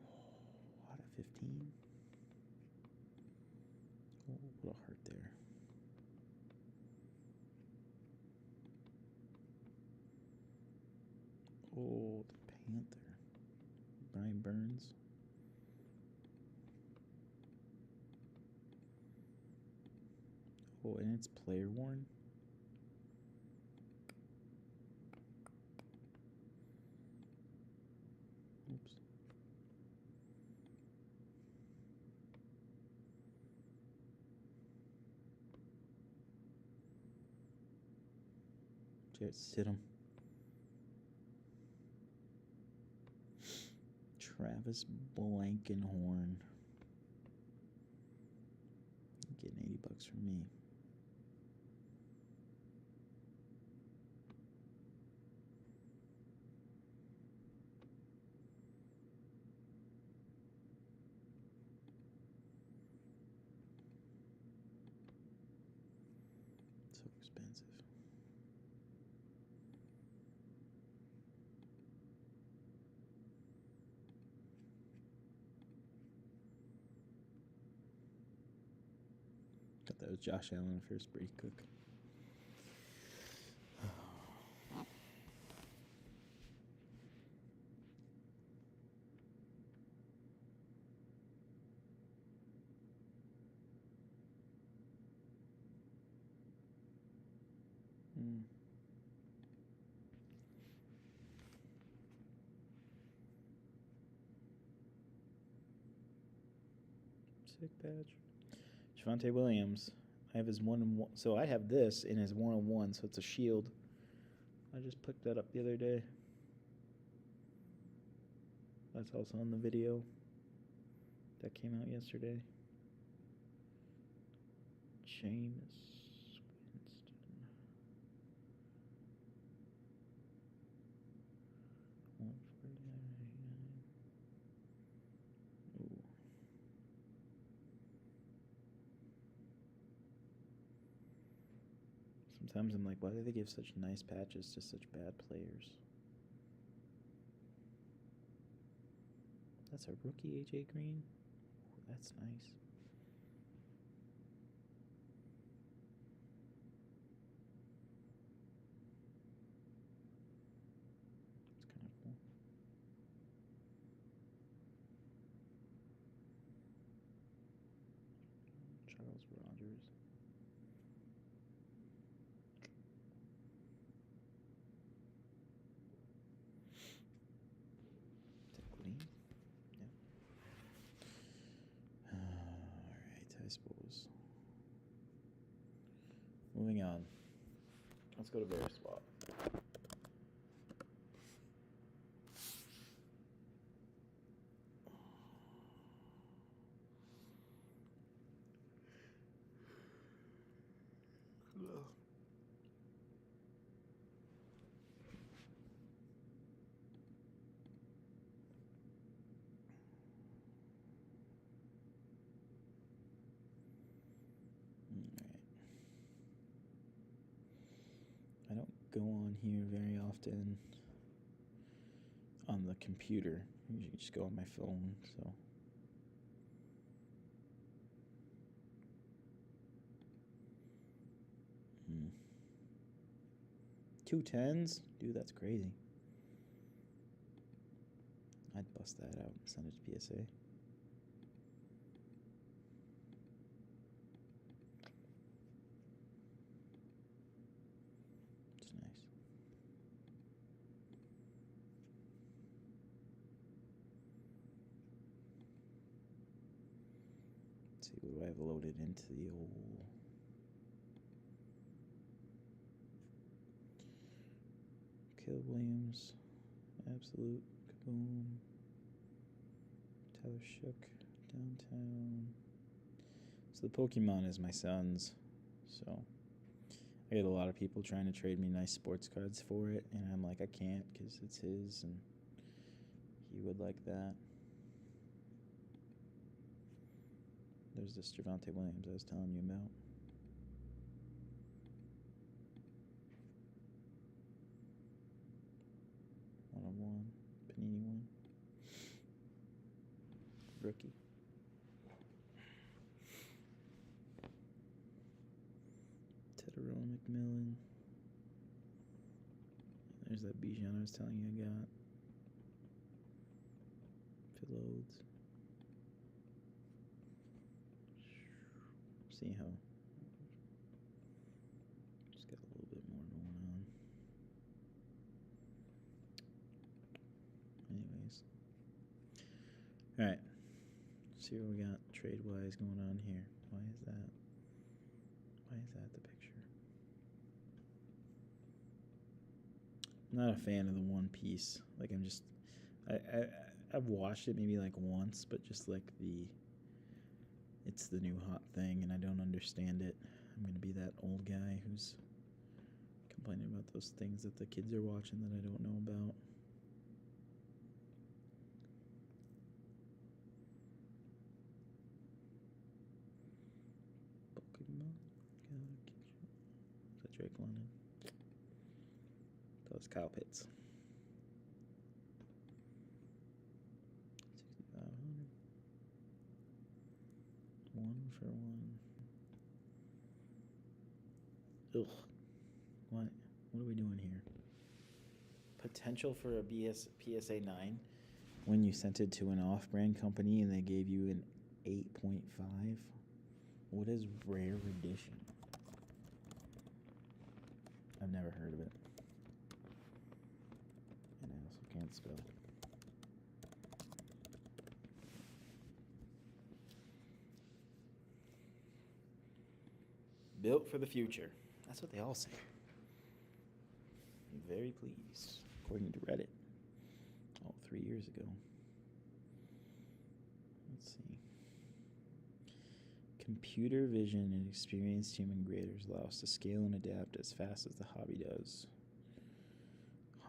Oh, out of 15. Oh, what a heart there. Oh, the Panther. Brian Burns. Oh, and it's player worn. Oops. Jarrett Stidham. Travis Blankenhorn. Getting $80 from me. So expensive. Thought that was Josh Allen first break cook. Sick patch. Javonte Williams. I have his 1-1. So I have this in his 1-1, so it's a shield. I just picked that up the other day. That's also on the video that came out yesterday. Jameis Winston. Ooh. Sometimes I'm like, why do they give such nice patches to such bad players? That's a rookie, AJ Green. Ooh, that's nice. It's kind of cool. Charles Rogers. Alright, I suppose. Moving on. Let's go to Bear spot. I don't go on here very often on the computer. I usually just go on my phone, so. Two 10s? Dude, that's crazy. I'd bust that out and send it to PSA. It's nice. Let's see, what do I have loaded into the old... Caleb Williams, Absolute, Kaboom, Tyler Shook, Downtown. So the Pokemon is my son's, so I get a lot of people trying to trade me nice sports cards for it, and I'm like, I can't because it's his, and he would like that. There's this Javonte Williams I was telling you about. One, Panini one. Rookie. Tedderone McMillan. There's that Bijan I was telling you I got. Fields. See how. Just got a little bit more going on. Anyways. Alright. See what we got trade wise going on here. Why is that? Why is that the picture? I'm not a fan of the one piece. Like, I'm just... I've watched it maybe like once, but just like it's the new hot thing, and I don't understand it. I'm gonna be that old guy who's complaining about those things that the kids are watching that I don't know about. Pokemon. Is that Drake London? That was Kyle Pitts. 6,500. 1-for-1. Ugh. What? What are we doing here? Potential for a PSA 9 when you sent it to an off-brand company and they gave you an 8.5. What is rare edition? I've never heard of it. And I also can't spell. Built for the future. That's what they all say. I'm very pleased, according to Reddit. 3 years ago. Let's see. Computer vision and experienced human graders allow us to scale and adapt as fast as the hobby does.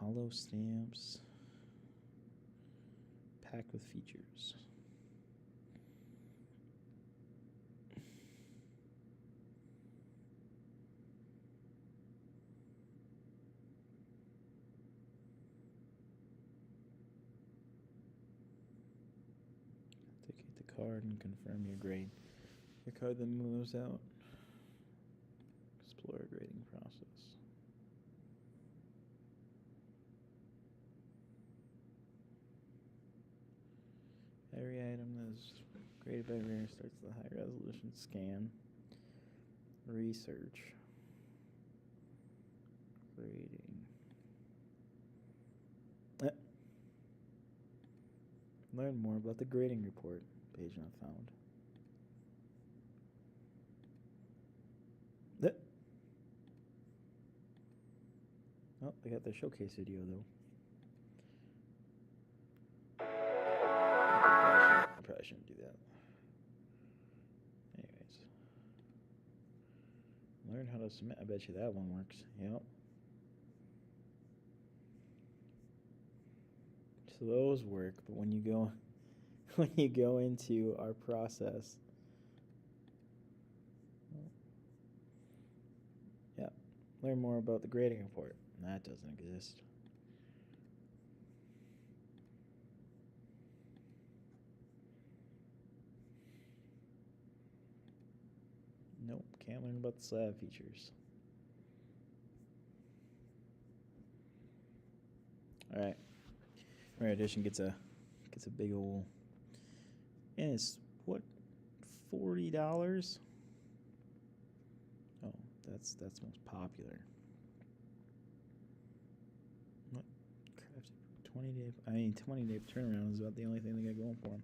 Hollow stamps. Packed with features. Authenticate the card and confirm your grade. Your card then moves out. Explore a grading process. Every item that is graded by Rare starts the high resolution scan. Research. Grading. Learn more about the grading report. Page not found. Oh, they got their showcase video though. I probably shouldn't do that. Anyways. Learn how to submit. I bet you that one works. Yep. So those work, but when you go into our process, yeah, learn more about the grading report. That doesn't exist. Nope, can't learn about the slab features. All right, Rare Edition gets a big old, and it's what, $40? Oh, that's most popular. What? Crafted 20-day. 20-day turnaround is about the only thing they got going for them.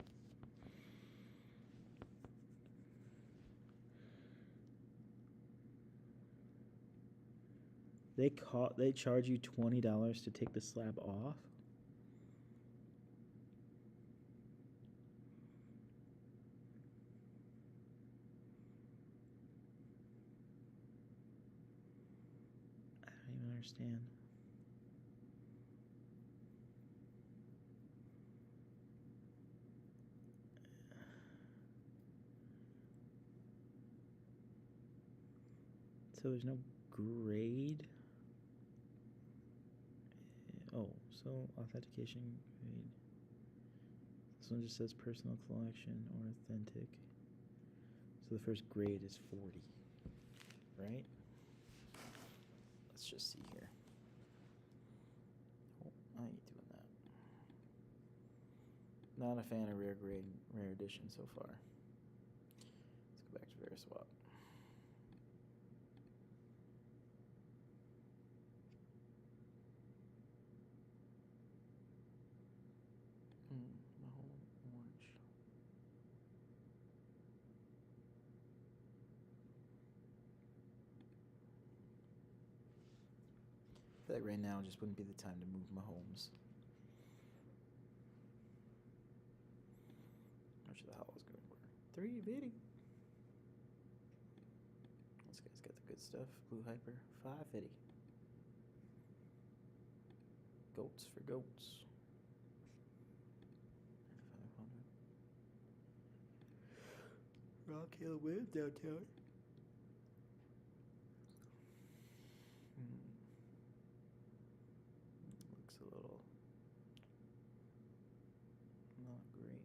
They charge you $20 to take the slab off. I don't even understand. So there's no grade. Oh, so authentication grade. This one just says personal collection or authentic. So the first grade is 40, right? Let's just see here. Oh, I ain't doing that. Not a fan of Rare Edition so far. Let's go back to VeriSwap. Orange. I feel like right now just wouldn't be the time to move Mahomes. much the hell was going for? 350. This guy's got the good stuff. Blue Hyper, 550. Goats for goats. 500. Rock Hill Wave downtown. Looks a little not great.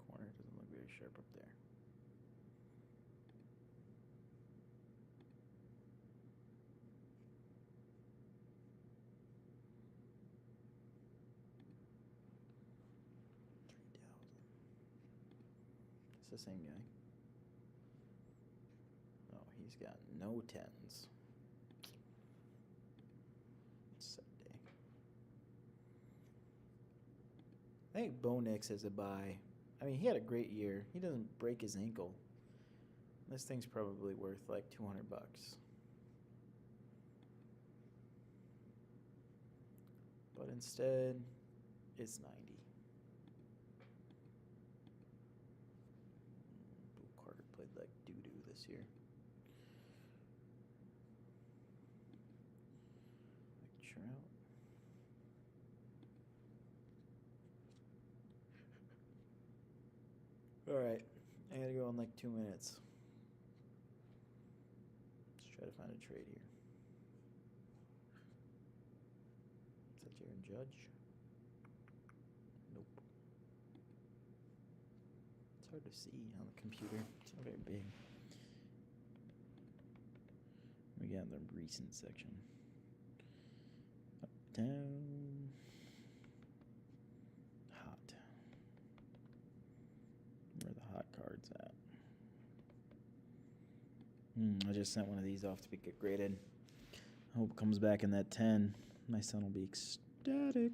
Corner doesn't look very sharp up there. It's the same guy. Oh, he's got no tens. Sad day. I think Bo Nix has a buy. I mean, he had a great year. He doesn't break his ankle. This thing's probably worth like $200. But instead, it's 90. Carter played like doo-doo this year. Like Trout. Alright, I gotta go in like 2 minutes. Let's try to find a trade here. Is that Jaron Judge? Nope. It's hard to see on the computer. It's not very big. We got the recent section. Up, down. Hot. Where are the hot cards at? I just sent one of these off to be graded. Hope it comes back in that 10. My son will be ecstatic.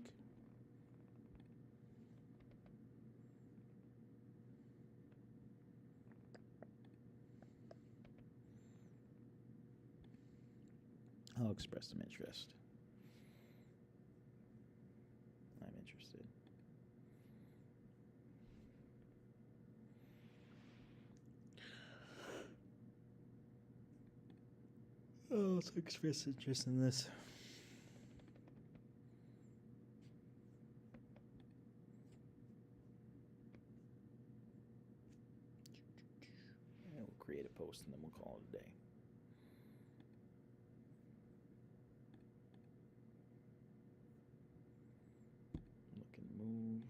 I'll express some interest. I'm interested. Oh, let's express interest in this. And we'll create a post and then we'll call it a day. Look and move.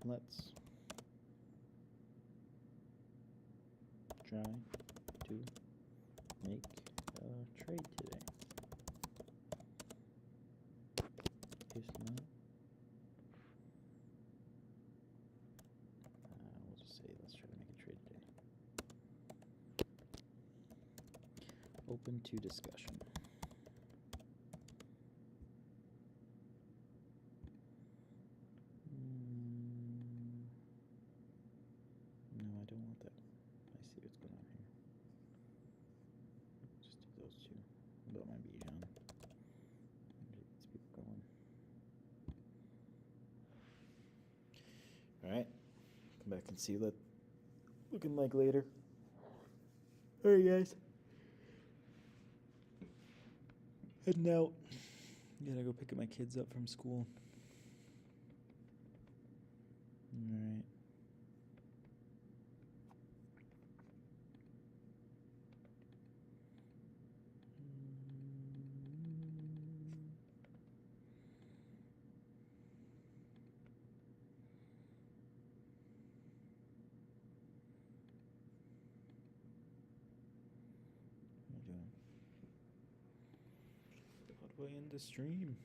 Let's try to make a trade today. If not, we'll just say let's try to make a trade today. Open to discussion. No, I don't want that. I see what's going on here. Just do those two. That might be John. Let's keep going. Alright. Come back and see what looking like later. Alright, guys. Heading out. Gotta go pick up my kids up from school. Alright. What are you doing? How do I end the stream?